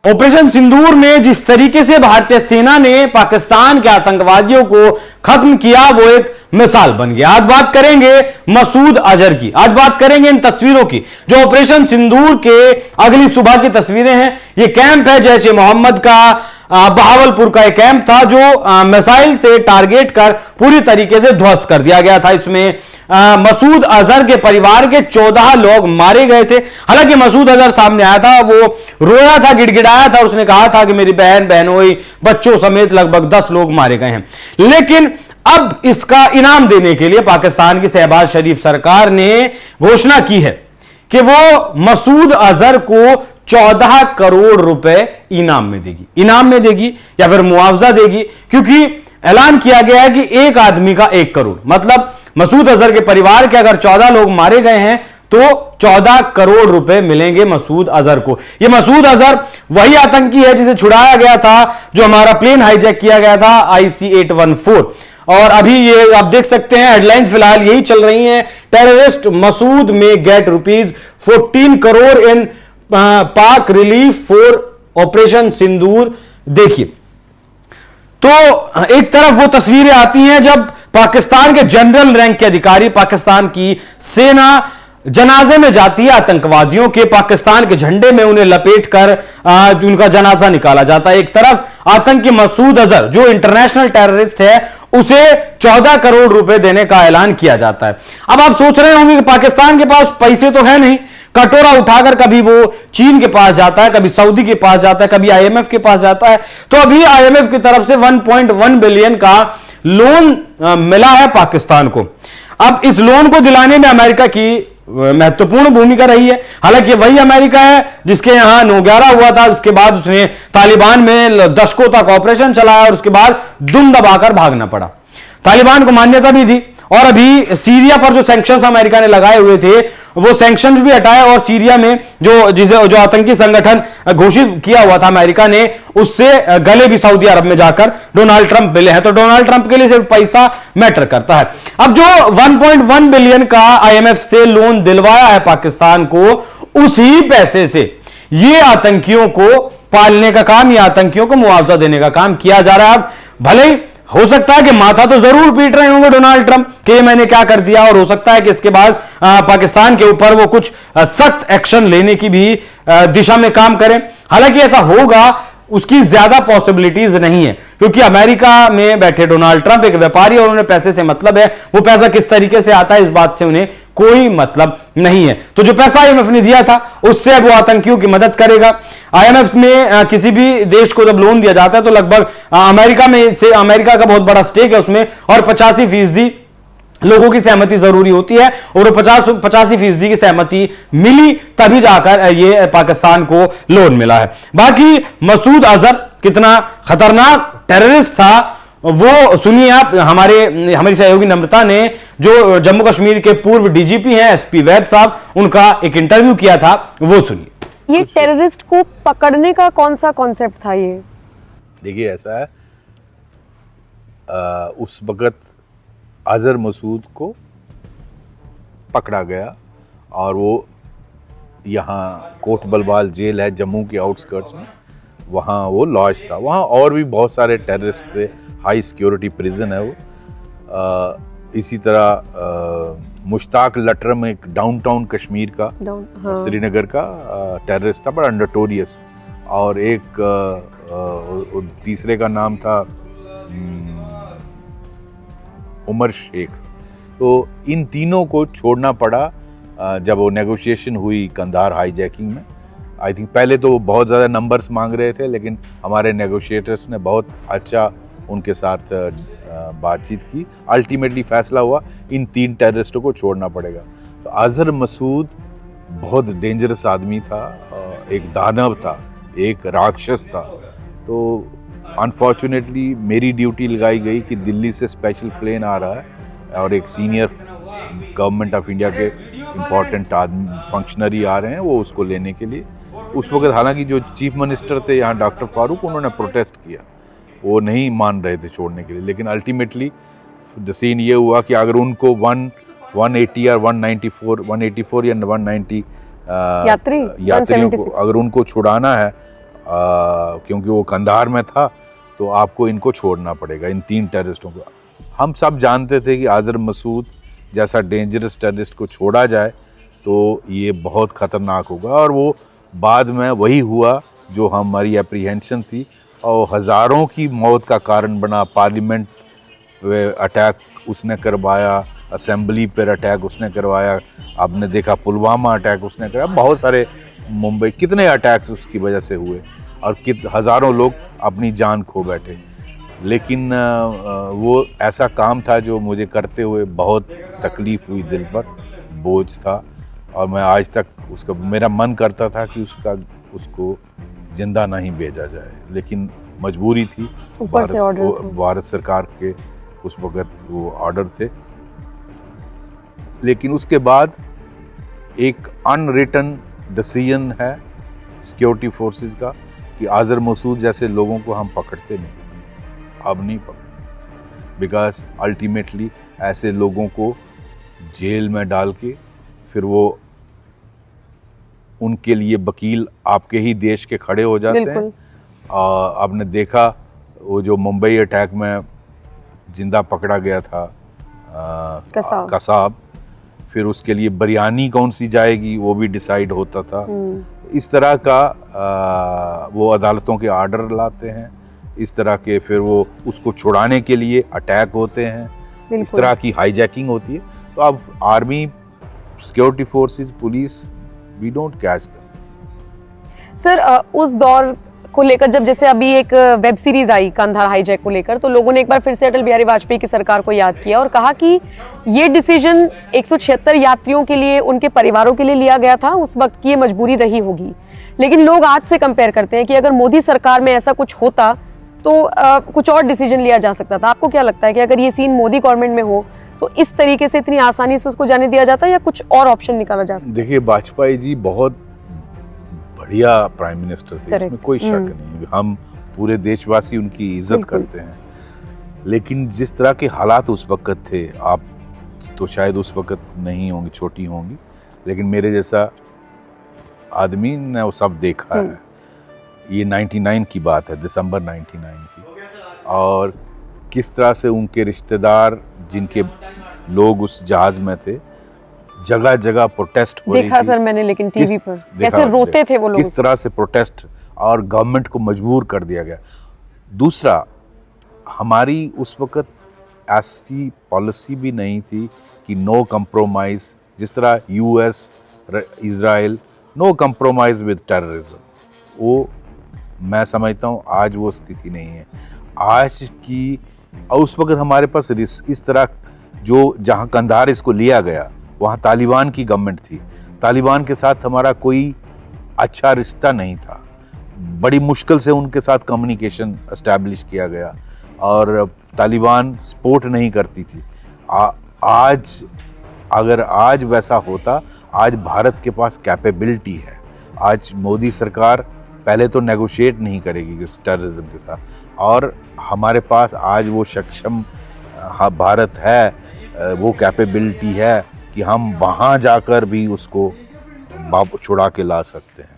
Operation सिंदूर में जिस तरीके से भारतीय सेना ने पाकिस्तान के आतंकवादियों को खत्म किया वो एक मिसाल बन गया। आज बात करेंगे मसूद अजहर की, आज बात करेंगे इन तस्वीरों की जो ऑपरेशन सिंदूर के अगली सुबह की तस्वीरें हैं। ये कैंप है जैश ए मोहम्मद का, बहावलपुर का एक कैंप था जो मिसाइल से टारगेट कर पूरी तरीके से ध्वस्त कर दिया गया था। इसमें मसूद अजहर के परिवार के 14 लोग मारे गए थे। हालांकि मसूद अजहर सामने आया था, वो रोया था, गिड़गिड़ाया था, उसने कहा था कि मेरी बहनोई बच्चों समेत लगभग 10 लोग मारे गए हैं। लेकिन अब इसका इनाम देने के लिए पाकिस्तान की शहबाज शरीफ सरकार ने घोषणा की है कि वो मसूद अजहर को 14 करोड़ रुपए इनाम में देगी या फिर मुआवजा देगी, क्योंकि ऐलान किया गया है कि एक आदमी का 1 करोड़, मतलब मसूद अजहर के परिवार के अगर 14 लोग मारे गए हैं तो 14 करोड़ रुपए मिलेंगे मसूद अजहर को। यह मसूद अजहर वही आतंकी है जिसे छुड़ाया गया था, जो हमारा प्लेन हाईजैक किया गया था IC-814। और अभी ये आप देख सकते हैं हेडलाइंस फिलहाल यही चल रही हैं, टेररिस्ट मसूद में गेट ₹14 करोड़ इन पाक रिलीफ फॉर ऑपरेशन सिंदूर। देखिए, तो एक तरफ वो तस्वीरें आती हैं जब पाकिस्तान के जनरल रैंक के अधिकारी, पाकिस्तान की सेना जनाजे में जाती है आतंकवादियों के, पाकिस्तान के झंडे में उन्हें लपेटकर उनका जनाजा निकाला जाता है। एक तरफ आतंकी मसूद अजहर जो इंटरनेशनल टेररिस्ट है उसे 14 करोड़ रुपए देने का ऐलान किया जाता है। अब आप सोच रहे होंगे कि पाकिस्तान के पास पैसे तो है नहीं, कटोरा उठाकर कभी वो चीन के पास जाता है, कभी सऊदी के पास जाता है, कभी IMF के पास जाता है। तो अभी IMF की तरफ से 1.1 बिलियन का लोन मिला है पाकिस्तान को। अब इस लोन को दिलाने में अमेरिका की महत्वपूर्ण भूमिका रही है। हालांकि वही अमेरिका है जिसके यहां 9/11 हुआ था, उसके बाद उसने तालिबान में दशकों तक ऑपरेशन चलाया और उसके बाद दुम दबाकर भागना पड़ा। तालिबान को मान्यता भी दी और अभी सीरिया पर जो सैंक्शंस अमेरिका ने लगाए हुए थे वो सैंक्शंस भी हटाए और सीरिया में जो आतंकी संगठन घोषित किया हुआ था अमेरिका ने, उससे गले भी सऊदी अरब में जाकर डोनाल्ड ट्रंप मिले हैं। तो डोनाल्ड ट्रंप के लिए सिर्फ पैसा मैटर करता है। अब जो 1.1 बिलियन का IMF से लोन दिलवाया है पाकिस्तान को, उसी पैसे से ये आतंकियों को पालने का काम, ये आतंकियों को मुआवजा देने का काम किया जा रहा है। अब भले ही हो सकता है कि माथा तो जरूर पीट रहे होंगे डोनाल्ड ट्रंप कि मैंने क्या कर दिया, और हो सकता है कि इसके बाद पाकिस्तान के ऊपर वो कुछ सख्त एक्शन लेने की भी दिशा में काम करें। हालांकि ऐसा होगा उसकी ज्यादा पॉसिबिलिटीज नहीं है, क्योंकि अमेरिका में बैठे डोनाल्ड ट्रंप एक व्यापारी और उन्हें पैसे से मतलब है। वो पैसा किस तरीके से आता है इस बात से उन्हें कोई मतलब नहीं है। तो जो पैसा IMF ने दिया था उससे अब वो आतंकियों की मदद करेगा। IMF में किसी भी देश को जब लोन दिया जाता है तो लगभग अमेरिका का बहुत बड़ा स्टेक है उसमें, और 85% लोगों की सहमति जरूरी होती है, और 85% की सहमति मिली तभी जाकर ये पाकिस्तान को लोन मिला है। बाकी मसूद अजहर कितना खतरनाक टेररिस्ट था वो सुनिए आप। हमारी सहयोगी नम्रता ने जो जम्मू कश्मीर के पूर्व DGP हैं SP वैद साहब, उनका एक इंटरव्यू किया था, वो सुनिए। ये टेररिस्ट को पकड़ने का कौन सा कॉन्सेप्ट था? ये देखिए, ऐसा है, उस वक्त अजहर मसूद को पकड़ा गया और वो यहाँ कोट बलवाल जेल है जम्मू के आउटस्कर्ट्स में, वहाँ वो लॉज था। वहाँ और भी बहुत सारे टेररिस्ट थे, हाई सिक्योरिटी प्रिजन है वो। इसी तरह मुश्ताक लटरम एक डाउनटाउन कश्मीर का, श्रीनगर का टेररिस्ट था, बड़ा नोटोरियस। और एक तीसरे का नाम था उमर शेख। तो इन तीनों को छोड़ना पड़ा जब वो नेगोशिएशन हुई कंधार हाईजैकिंग में। आई थिंक पहले तो बहुत ज़्यादा नंबर्स मांग रहे थे, लेकिन हमारे नेगोशिएटर्स ने बहुत अच्छा उनके साथ बातचीत की। अल्टीमेटली फैसला हुआ इन 3 टेररिस्टों को छोड़ना पड़ेगा। तो अजहर मसूद बहुत डेंजरस आदमी था, एक दानव था, एक राक्षस था। तो अनफॉर्चुनेटली मेरी ड्यूटी लगाई गई कि दिल्ली से स्पेशल प्लेन आ रहा है और एक सीनियर गवर्नमेंट ऑफ इंडिया के इम्पोर्टेंट आदमी फंक्शनरी आ रहे हैं वो उसको लेने के लिए। उस वक्त हालांकि जो चीफ मिनिस्टर थे यहाँ डॉक्टर फारूक, उन्होंने प्रोटेस्ट किया, वो नहीं मान रहे थे छोड़ने के लिए। लेकिन अल्टीमेटली द सीन ये हुआ कि अगर उनको 180 और 184 या 190 यात्रियों को अगर उनको छुड़ाना है क्योंकि वो कंधार में था, तो आपको इनको छोड़ना पड़ेगा, इन 3 टेररिस्टों को। हम सब जानते थे कि आज़र मसूद जैसा डेंजरस टेररिस्ट को छोड़ा जाए तो ये बहुत ख़तरनाक होगा, और वो बाद में वही हुआ जो हमारी एप्रीहेंशन थी, और हज़ारों की मौत का कारण बना। पार्लियामेंट पे अटैक उसने करवाया, असेंबली पर अटैक उसने करवाया, आपने देखा पुलवामा अटैक उसने करवाया, बहुत सारे मुंबई कितने अटैक्स उसकी वजह से हुए, और हज़ारों लोग अपनी जान खो बैठे। लेकिन वो ऐसा काम था जो मुझे करते हुए बहुत तकलीफ़ हुई, दिल पर बोझ था, और मैं आज तक उसका मेरा मन करता था कि उसको जिंदा नहीं भेजा जाए, लेकिन मजबूरी थी, ऊपर से ऑर्डर थे। भारत सरकार के उस वक्त वो ऑर्डर थे। लेकिन उसके बाद एक अनरिटन डिसीजन है सिक्योरिटी फोर्सेस का कि आज़र मसूद जैसे लोगों को हम पकड़ते नहीं, अब नहीं पकड़ते, बिकॉज अल्टीमेटली ऐसे लोगों को जेल में डाल के फिर वो उनके लिए वकील आपके ही देश के खड़े हो जाते हैं। आपने देखा वो जो मुंबई अटैक में जिंदा पकड़ा गया था कसाब, फिर उसके लिए बिरयानी कौन सी जाएगी वो भी डिसाइड होता था। इस तरह का वो अदालतों के आर्डर लाते हैं, इस तरह के फिर वो उसको छुड़ाने के लिए अटैक होते हैं, इस तरह की हाईजैकिंग होती है। तो अब army, security forces, police, we don't catch them. Sir उस दौर को लेकर जब जैसे अभी एक वेब सीरीज आई कंधार हाईजैक को लेकर, तो लोगों ने एक बार फिर से अटल बिहारी वाजपेयी की सरकार को याद किया और कहा कि ये डिसीजन 176 यात्रियों के लिए, उनके परिवारों के लिए लिया गया था, उस वक्त की ये मजबूरी रही होगी। लेकिन लोग आज से कंपेयर करते हैं कि अगर मोदी सरकार में ऐसा कुछ होता तो कुछ और डिसीजन लिया जा सकता था। आपको क्या लगता है कि अगर ये सीन मोदी गवर्नमेंट में हो तो इस तरीके से इतनी आसानी से उसको जाने दिया जाता या कुछ और ऑप्शन निकाला जा सकता? देखिए, वाजपेयी जी बहुत बढ़िया प्राइम मिनिस्टर थे, इसमें कोई शक नहीं। हम पूरे देशवासी उनकी इज्जत करते हैं, लेकिन जिस तरह के हालात उस वक्त थे, आप तो शायद उस वक्त नहीं होंगी, छोटी होंगी, लेकिन मेरे जैसा आदमी ने वो सब देखा है। ये 99 की बात है, दिसंबर 99 की, और किस तरह से उनके रिश्तेदार, जिनके लोग उस जहाज में थे, जगह जगह प्रोटेस्ट हो रही थी। देखा सर मैंने, लेकिन टीवी पर कैसे रोते थे वो लोग, किस तरह से प्रोटेस्ट, और गवर्नमेंट को मजबूर कर दिया गया। दूसरा, हमारी उस वक्त ऐसी पॉलिसी भी नहीं थी कि नो कंप्रोमाइज, जिस तरह US, Israel, no compromise with terrorism. वो मैं समझता हूँ आज वो स्थिति नहीं है आज की। और उस वक्त हमारे पास इस तरह जो जहाँ कंधार इसको लिया गया, वहाँ तालिबान की गवर्नमेंट थी, तालिबान के साथ हमारा कोई अच्छा रिश्ता नहीं था, बड़ी मुश्किल से उनके साथ कम्युनिकेशन एस्टैब्लिश किया गया, और तालिबान सपोर्ट नहीं करती थी। आज अगर आज वैसा होता, आज भारत के पास कैपेबिलिटी है। आज मोदी सरकार पहले तो नेगोशिएट नहीं करेगी इस टेररिज्म के साथ, और हमारे पास आज वो सक्षम भारत है, वो कैपेबिलिटी है कि हम वहाँ जाकर भी उसको छुड़ा के ला सकते हैं।